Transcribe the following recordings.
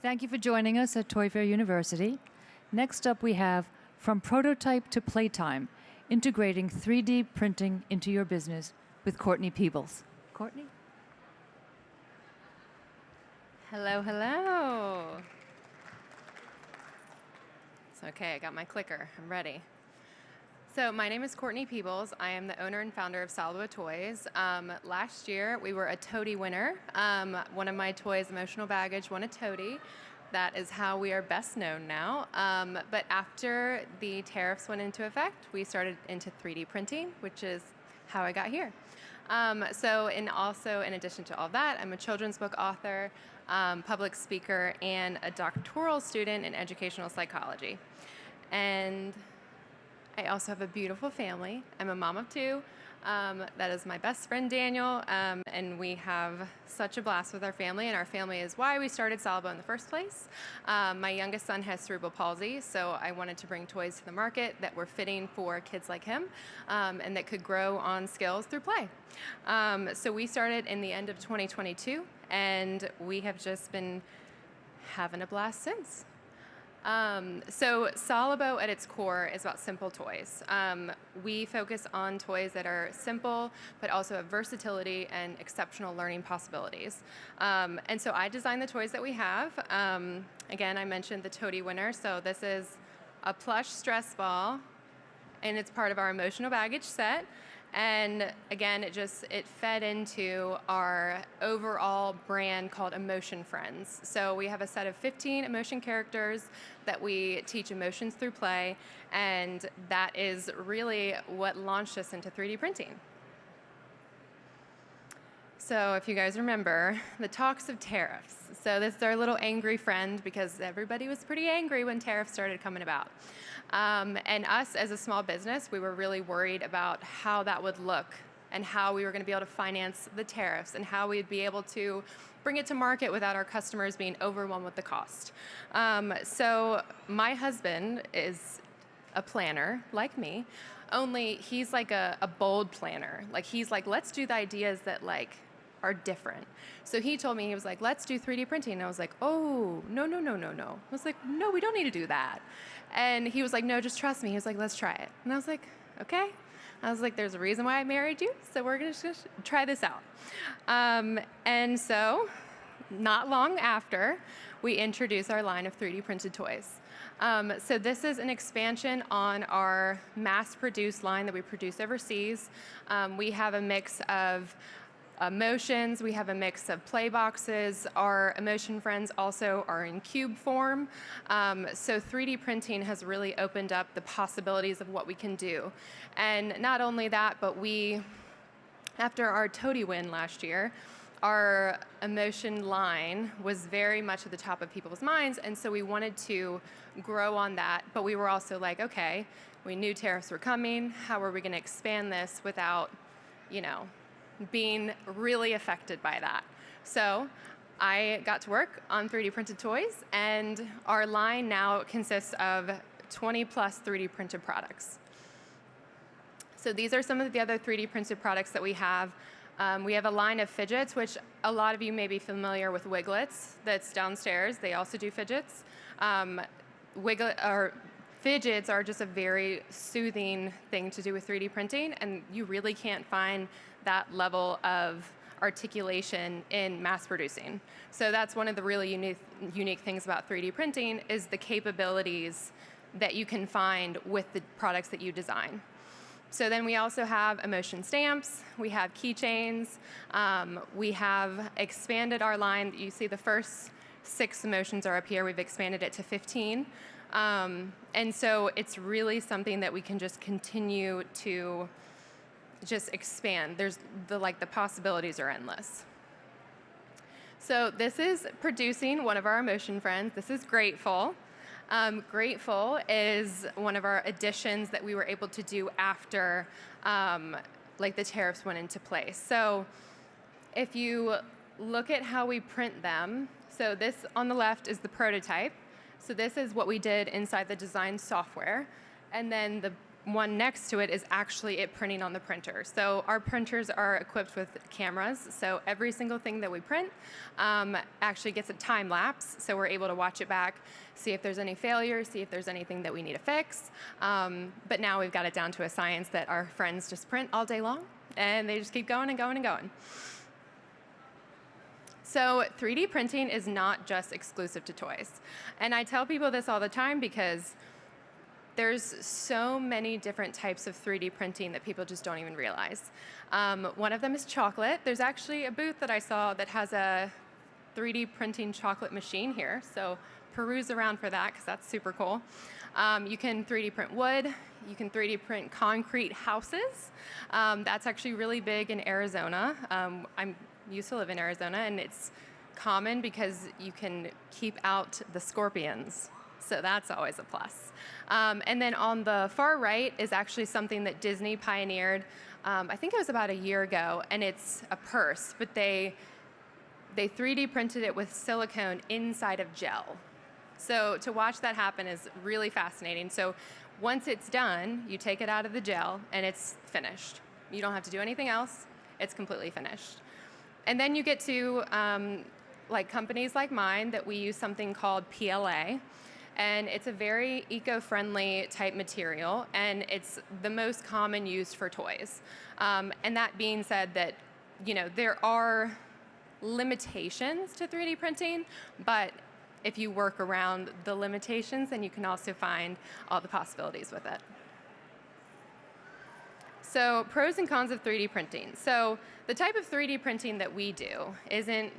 Thank you for joining us at Toy Fair University. Next up we have From Prototype to Playtime, Integrating 3D Printing into Your Business with Courtney Peebles. Courtney? Hello, hello. It's okay, I got my clicker. I'm ready. So my name is Courtney Peebles. I am the owner and founder of Solobo Toys. Last year, we were a toady winner. One of my toys, Emotional Baggage, won a toady. That is how we are best known now. But after the tariffs went into effect, we started into 3D printing, which is how I got here. Also in addition to all that, I'm a children's book author, public speaker, and a doctoral student in educational psychology. And I also have a beautiful family. I'm a mom of two. That is my best friend, Daniel, and we have such a blast with our family, and our family is why we started Solobo in the first place. My youngest son has cerebral palsy, so I wanted to bring toys to the market that were fitting for kids like him, and that could grow on skills through play. So we started in the end of 2022, and we have just been having a blast since. So Solobo at its core is about simple toys. We focus on toys that are simple, but also have versatility and exceptional learning possibilities. And so I designed the toys that we have. Again, I mentioned the toady winner. So this is a plush stress ball, and it's part of our emotional baggage set. And again, it fed into our overall brand called Emotion Friends. So we have a set of 15 emotion characters that we teach emotions through play, and that is really what launched us into 3D printing. So if you guys remember, the talks of tariffs. So this is our little angry friend because everybody was pretty angry when tariffs started coming about. And us as a small business, we were really worried about how that would look and how we were going to be able to finance the tariffs and how we'd be able to bring it to market without our customers being overwhelmed with the cost. So my husband is a planner like me, only he's like a bold planner. Like he's like, let's do the ideas that are different. So he told me, he was like, let's do 3D printing. And I was like, oh, no. I was like, no, we don't need to do that. And he was like, no, just trust me. He was like, let's try it. And I was like, okay. I was like, there's a reason why I married you, so we're gonna just try this out. And so, not long after, we introduced our line of 3D printed toys. So this is an expansion on our mass-produced line that we produce overseas. We have a mix of emotions, we have a mix of play boxes. Our emotion friends also are in cube form. So 3D printing has really opened up the possibilities of what we can do. And not only that, but after our toady win last year, our emotion line was very much at the top of people's minds, and so we wanted to grow on that, but we were also like, okay, we knew tariffs were coming, how are we gonna expand this without, being really affected by that? So I got to work on 3D printed toys, and our line now consists of 20 plus 3D printed products. So these are some of the other 3D printed products that we have. We have a line of fidgets, which a lot of you may be familiar with Wiglets that's downstairs. They also do fidgets. Fidgets are just a very soothing thing to do with 3D printing, and you really can't find that level of articulation in mass producing. So that's one of the really unique things about 3D printing is the capabilities that you can find with the products that you design. So then we also have emotion stamps, we have keychains, we have expanded our line. You see the first 6 emotions are up here, we've expanded it to 15. And so it's really something that we can just continue to just expand. The possibilities are endless. So this is producing one of our emotion friends. This is Grateful. Grateful is one of our additions that we were able to do after the tariffs went into place. So if you look at how we print them, so this on the left is the prototype. So this is what we did inside the design software. And then the one next to it is actually it printing on the printer. So our printers are equipped with cameras. So every single thing that we print actually gets a time lapse. So we're able to watch it back, see if there's any failures, see if there's anything that we need to fix. But now we've got it down to a science that our friends just print all day long, and they just keep going and going and going. So 3D printing is not just exclusive to toys. And I tell people this all the time because there's so many different types of 3D printing that people just don't even realize. One of them is chocolate. There's actually a booth that I saw that has a 3D printing chocolate machine here. So peruse around for that because that's super cool. You can 3D print wood. You can 3D print concrete houses. That's actually really big in Arizona. I used to live in Arizona, and it's common because you can keep out the scorpions. So that's always a plus. And then on the far right is actually something that Disney pioneered, I think it was about a year ago, and it's a purse, but they 3D printed it with silicone inside of gel. So to watch that happen is really fascinating. So once it's done, you take it out of the gel, and it's finished. You don't have to do anything else. It's completely finished. And then you get to like companies like mine that we use something called PLA. And it's a very eco-friendly type material, and it's the most common used for toys. And that being said, that there are limitations to 3D printing, but if you work around the limitations, then you can also find all the possibilities with it. So pros and cons of 3D printing. So the type of 3D printing that we do isn't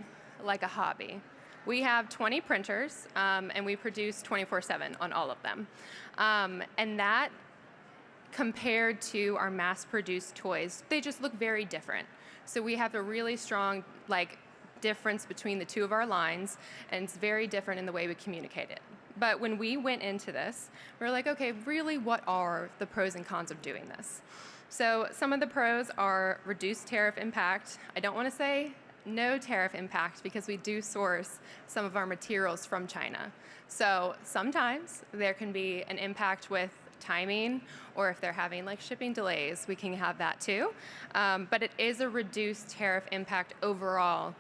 like a hobby. We have 20 printers, and we produce 24/7 on all of them. And that, compared to our mass-produced toys, they just look very different. So we have a really strong difference between the two of our lines, and it's very different in the way we communicate it. But when we went into this, we were like, okay, really, what are the pros and cons of doing this? So some of the pros are reduced tariff impact. I don't want to say no tariff impact because we do source some of our materials from China. So sometimes there can be an impact with timing, or if they're having shipping delays, we can have that too. But it is a reduced tariff impact overall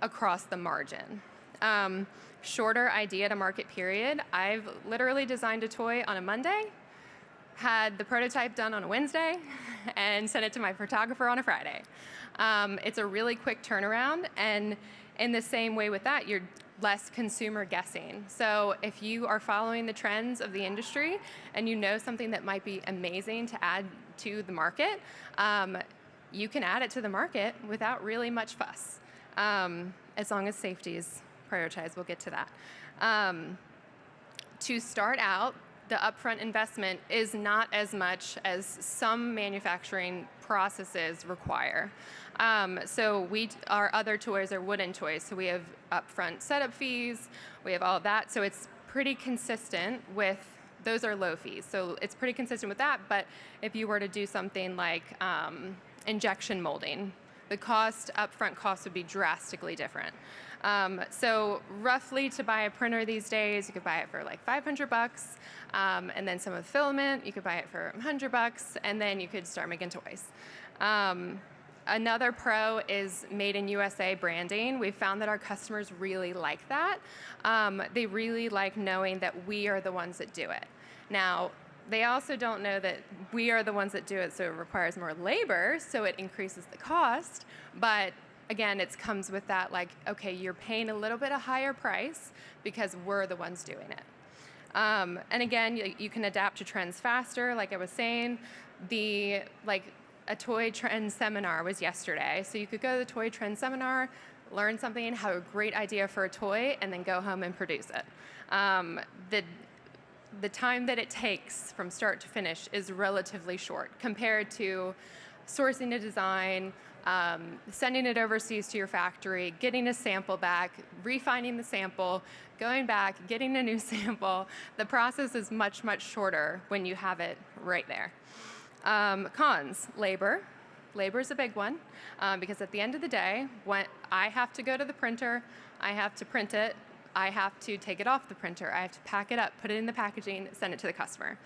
across the margin. Shorter idea to market period. I've literally designed a toy on a Monday, had the prototype done on a Wednesday, and sent it to my photographer on a Friday. It's a really quick turnaround, and in the same way with that, you're less consumer guessing. So if you are following the trends of the industry and you know something that might be amazing to add to the market, you can add it to the market without really much fuss, as long as safety is prioritized. We'll get to that. To start out, the upfront investment is not as much as some manufacturing processes require. So our other toys are wooden toys, so we have upfront setup fees, we have all of that, so it's pretty consistent with, those are low fees, so it's pretty consistent with that. But if you were to do something like injection molding, the upfront cost would be drastically different. So roughly, to buy a printer these days, you could buy it for $500, and then some of the filament, you could buy it for $100, and then you could start making toys. Another pro is made in USA branding. We've found that our customers really like that. They really like knowing that we are the ones that do it. Now, they also don't know that we are the ones that do it, so it requires more labor, so it increases the cost. But again, it comes with that, okay, you're paying a little bit a higher price because we're the ones doing it. And again, you can adapt to trends faster. Like I was saying, a toy trend seminar was yesterday. So you could go to the toy trend seminar, learn something, have a great idea for a toy, and then go home and produce it. The time that it takes from start to finish is relatively short compared to sourcing a design, sending it overseas to your factory, getting a sample back, refining the sample, going back, getting a new sample. The process is much, much shorter when you have it right there. Cons, labor. Labor is a big one, because at the end of the day, when I have to go to the printer, I have to print it. I have to take it off the printer. I have to pack it up, put it in the packaging, send it to the customer.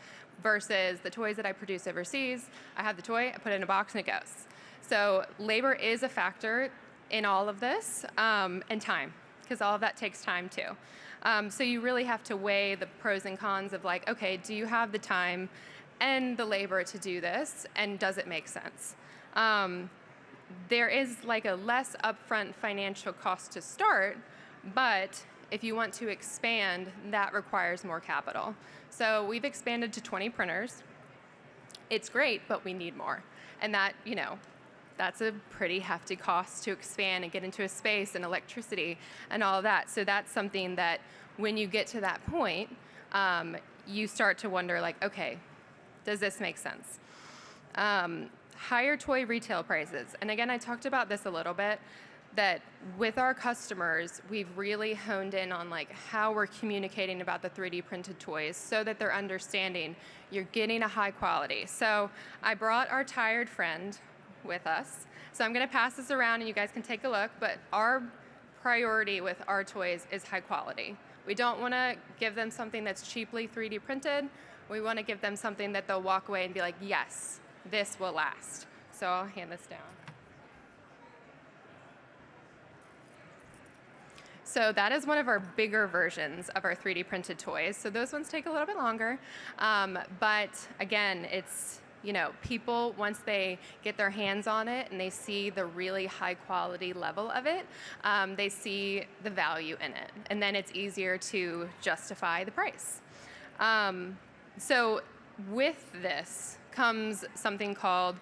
Versus the toys that I produce overseas, I have the toy, I put it in a box, and it goes. So labor is a factor in all of this, and time, because all of that takes time too. So you really have to weigh the pros and cons of like, okay, do you have the time and the labor to do this, and does it make sense? There is like a less upfront financial cost to start, but if you want to expand, that requires more capital. So we've expanded to 20 printers. It's great, but we need more. And that, that's a pretty hefty cost to expand and get into a space and electricity and all of that. So that's something that when you get to that point, you start to wonder like, okay, does this make sense? Higher toy retail prices. And again, I talked about this a little bit, that with our customers, we've really honed in on like how we're communicating about the 3D printed toys so that they're understanding you're getting a high quality. So I brought our tired friend with us. So I'm gonna pass this around and you guys can take a look, but our priority with our toys is high quality. We don't wanna give them something that's cheaply 3D printed. We wanna give them something that they'll walk away and be like, yes, this will last. So I'll hand this down. So that is one of our bigger versions of our 3D printed toys. So those ones take a little bit longer. But again, it's, people, once they get their hands on it and they see the really high quality level of it, they see the value in it. And then it's easier to justify the price. So with this comes something called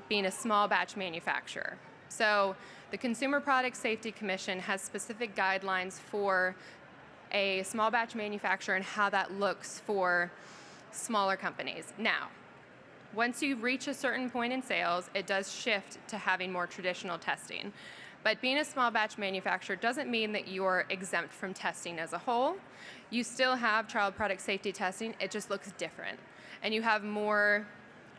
being a small batch manufacturer. So the Consumer Product Safety Commission has specific guidelines for a small batch manufacturer and how that looks for smaller companies. Now, once you reach a certain point in sales, it does shift to having more traditional testing. But being a small batch manufacturer doesn't mean that you're exempt from testing as a whole. You still have child product safety testing, it just looks different. And you have more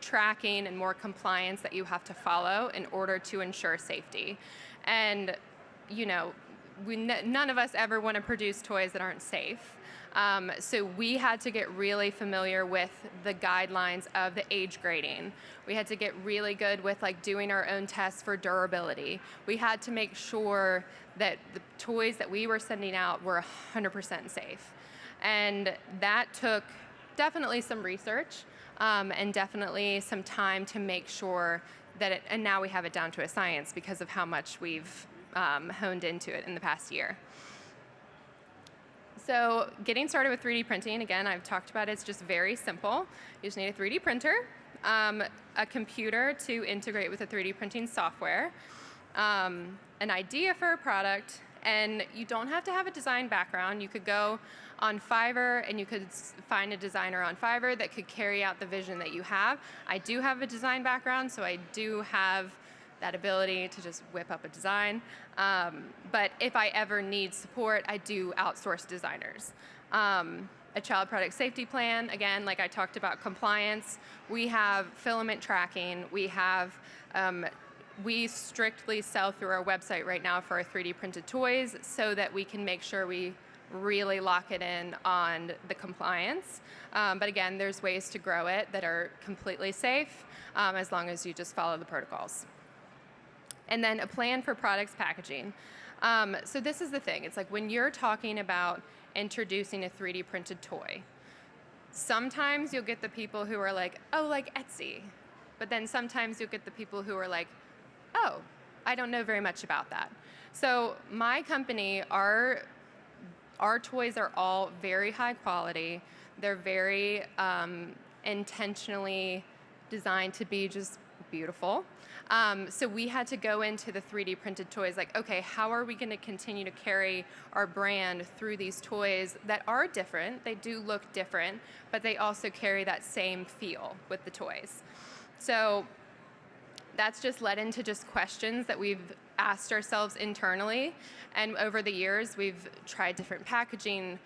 tracking and more compliance that you have to follow in order to ensure safety. And, none of us ever want to produce toys that aren't safe. So we had to get really familiar with the guidelines of the age grading. We had to get really good with doing our own tests for durability. We had to make sure that the toys that we were sending out were 100% safe. And that took definitely some research and definitely some time to make sure that and now we have it down to a science because of how much we've honed into it in the past year. So getting started with 3D printing, again, I've talked about it's just very simple. You just need a 3D printer, a computer to integrate with a 3D printing software, an idea for a product, and you don't have to have a design background. You could go on Fiverr and you could find a designer on Fiverr that could carry out the vision that you have. I do have a design background, so I do have that ability to just whip up a design. But if I ever need support, I do outsource designers. A child product safety plan, again, like I talked about compliance, we have filament tracking, we strictly sell through our website right now for our 3D printed toys so that we can make sure we really lock it in on the compliance. But again, there's ways to grow it that are completely safe as long as you just follow the protocols. And then a plan for products packaging. So this is the thing. It's like when you're talking about introducing a 3D printed toy, sometimes you'll get the people who are like, oh, like Etsy. But then sometimes you'll get the people who are like, oh, I don't know very much about that. So my company, our toys are all very high quality. They're very intentionally designed to be just beautiful. So we had to go into the 3D printed toys like, okay, how are we going to continue to carry our brand through these toys that are different? They do look different, but they also carry that same feel with the toys. So that's just led into just questions that we've asked ourselves internally. And over the years, we've tried different packaging,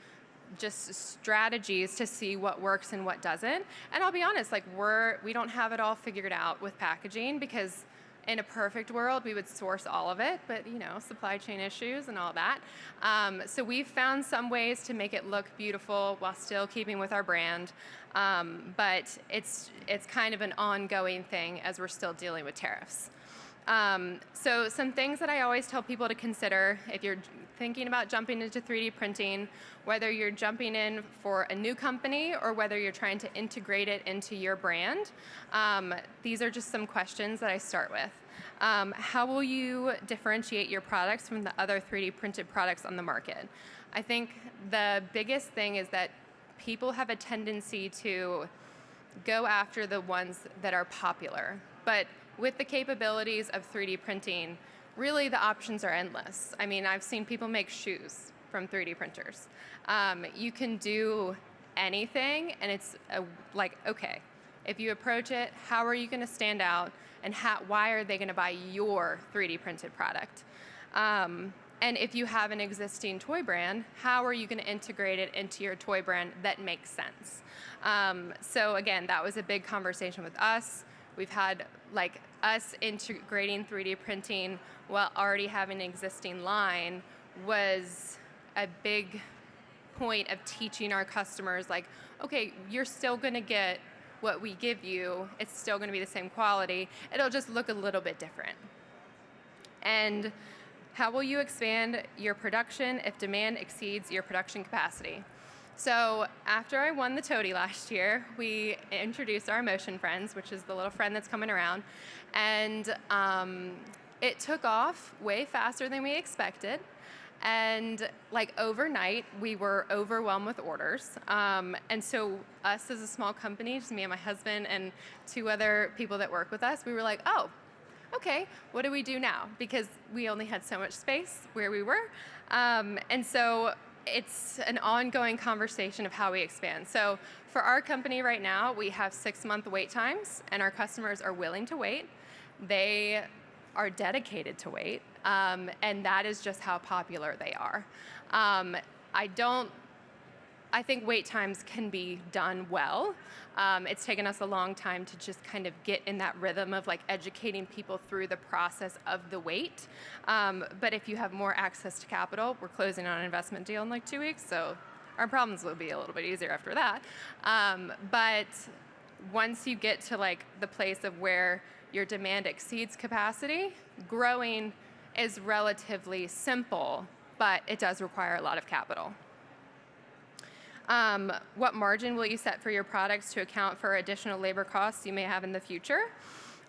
just strategies to see what works and what doesn't. And I'll be honest, we don't have it all figured out with packaging because In a perfect world, we would source all of it, but supply chain issues and all that. So we've found some ways to make it look beautiful while still keeping with our brand. But it's kind of an ongoing thing as we're still dealing with tariffs. So some things that I always tell people to consider if you're thinking about jumping into 3D printing, whether you're jumping in for a new company or whether you're trying to integrate it into your brand, these are just some questions that I start with. How will you differentiate your products from the other 3D printed products on the market? I think the biggest thing is that people have a tendency to go after the ones that are popular. But with the capabilities of 3D printing, really the options are endless. I mean, I've seen people make shoes from 3D printers. You can do anything, and it's like, okay, if you approach it, how are you going to stand out, and why are they going to buy your 3D printed product? And if you have an existing toy brand, how are you going to integrate it into your toy brand that makes sense? So again, that was a big conversation with us. We've had us integrating 3D printing while already having an existing line was a big point of teaching our customers, okay, you're still going to get what we give you. It's still going to be the same quality. It'll just look a little bit different. And how will you expand your production if demand exceeds your production capacity? So after I won the Toady last year, we introduced our Emotion Friends, which is the little friend that's coming around. And it took off way faster than we expected. And overnight, we were overwhelmed with orders. And so us as a small company, just me and my husband and 2 other people that work with us, we were like, oh, okay, what do we do now? Because we only had so much space where we were. And so it's an ongoing conversation of how we expand. So for our company right now, we have 6-month wait times, and our customers are willing to wait. They are dedicated to wait, and that is just how popular they are. I think wait times can be done well. It's taken us a long time to just kind of get in that rhythm of educating people through the process of the wait. But if you have more access to capital, we're closing on an investment deal in 2 weeks, so our problems will be a little bit easier after that. But once you get to the place of where your demand exceeds capacity, growing is relatively simple, but it does require a lot of capital. What margin will you set for your products to account for additional labor costs you may have in the future?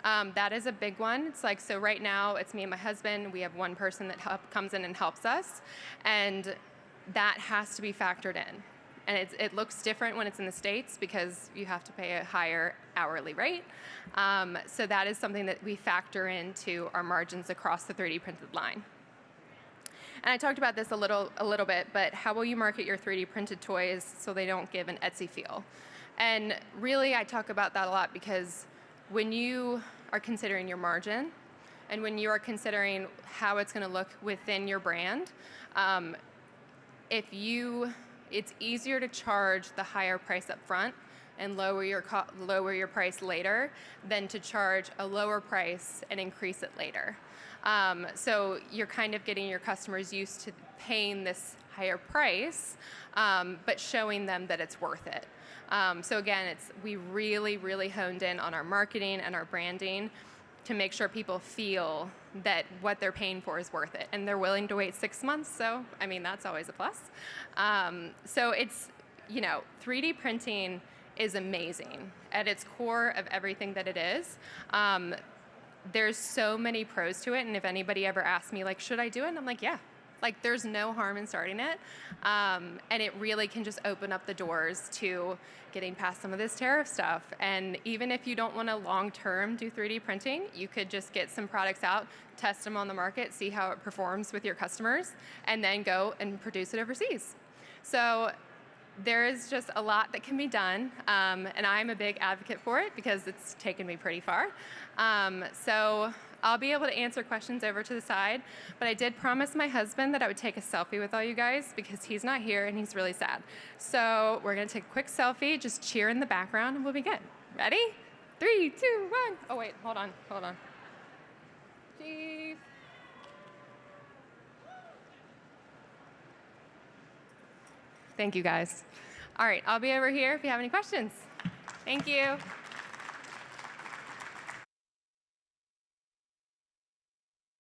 That is a big one. It's so right now it's me and my husband. We have one person that comes in and helps us, and that has to be factored in. And it looks different when it's in the States because you have to pay a higher hourly rate. So that is something that we factor into our margins across the 3D printed line. And I talked about this a little bit, but how will you market your 3D printed toys so they don't give an Etsy feel? And really, I talk about that a lot because when you are considering your margin and when you are considering how it's going to look within your brand, it's easier to charge the higher price up front and lower your price later than to charge a lower price and increase it later. So you're kind of getting your customers used to paying this higher price, but showing them that it's worth it. So again, we really, really honed in on our marketing and our branding to make sure people feel that what they're paying for is worth it. And they're willing to wait 6 months, so I mean, that's always a plus. So it's, 3D printing is amazing at its core of everything that it is. There's so many pros to it, and if anybody ever asks me, should I do it? And I'm like, yeah. There's no harm in starting it. And it really can just open up the doors to getting past some of this tariff stuff. And even if you don't want to long-term do 3D printing, you could just get some products out, test them on the market, see how it performs with your customers, and then go and produce it overseas. So there is just a lot that can be done, and I'm a big advocate for it because it's taken me pretty far. So I'll be able to answer questions over to the side, but I did promise my husband that I would take a selfie with all you guys because he's not here and he's really sad. So we're gonna take a quick selfie, just cheer in the background, and we'll be good. Ready? 3, 2, 1. Oh wait, hold on. Chief. Thank you, guys. All right, I'll be over here if you have any questions. Thank you.